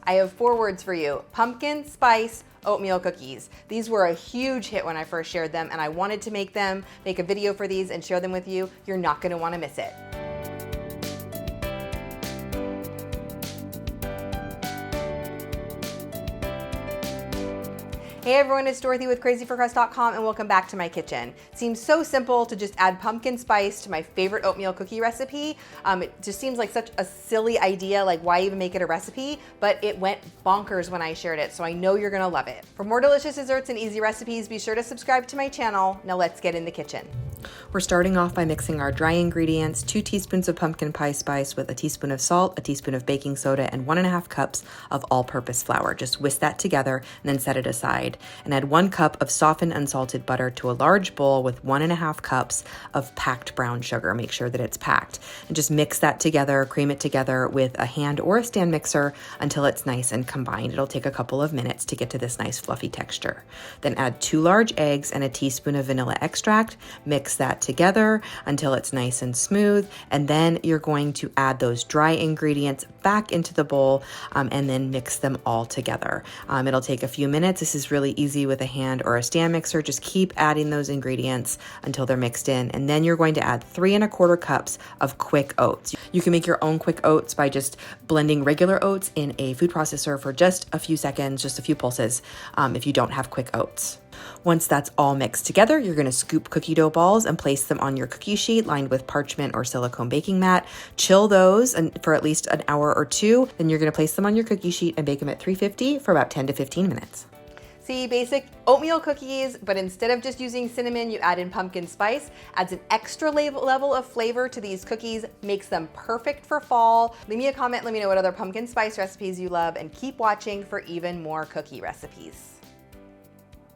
I have 4 words for you: pumpkin spice oatmeal cookies. These were a huge hit when I first shared them, and I wanted to make a video for these and share them with you. You're not gonna wanna miss it. Hey everyone, it's Dorothy with crazyforcrust.com and welcome back to my kitchen. Seems so simple to just add pumpkin spice to my favorite oatmeal cookie recipe. It just seems like such a silly idea, like why even make it a recipe? But it went bonkers when I shared it, so I know you're gonna love it. For more delicious desserts and easy recipes, be sure to subscribe to my channel. Now let's get in the kitchen. We're starting off by mixing our dry ingredients: 2 teaspoons of pumpkin pie spice with a teaspoon of salt, a teaspoon of baking soda, and 1.5 cups of all-purpose flour. Just whisk that together and then set it aside. And add 1 cup of softened unsalted butter to a large bowl with 1.5 cups of packed brown sugar. Make sure that it's packed. And just mix that together, cream it together with a hand or a stand mixer until it's nice and combined. It'll take a couple of minutes to get to this nice fluffy texture. Then add 2 large eggs and a teaspoon of vanilla extract. Mix that together until it's nice and smooth, and then you're going to add those dry ingredients back into the bowl and then mix them all together. It'll take a few minutes. This is really easy with a hand or a stand mixer. Just keep adding those ingredients until they're mixed in, and then you're going to add 3.25 cups of quick oats. You can make your own quick oats by just blending regular oats in a food processor for just a few seconds, just a few pulses, if you don't have quick oats. Once that's all mixed together, you're going to scoop cookie dough balls and place them on your cookie sheet lined with parchment or silicone baking mat. Chill those for at least an hour or 2. Then you're going to place them on your cookie sheet and bake them at 350 for about 10 to 15 minutes. See, basic oatmeal cookies, but instead of just using cinnamon, you add in pumpkin spice. Adds an extra level of flavor to these cookies, makes them perfect for fall. Leave me a comment, let me know what other pumpkin spice recipes you love, and keep watching for even more cookie recipes.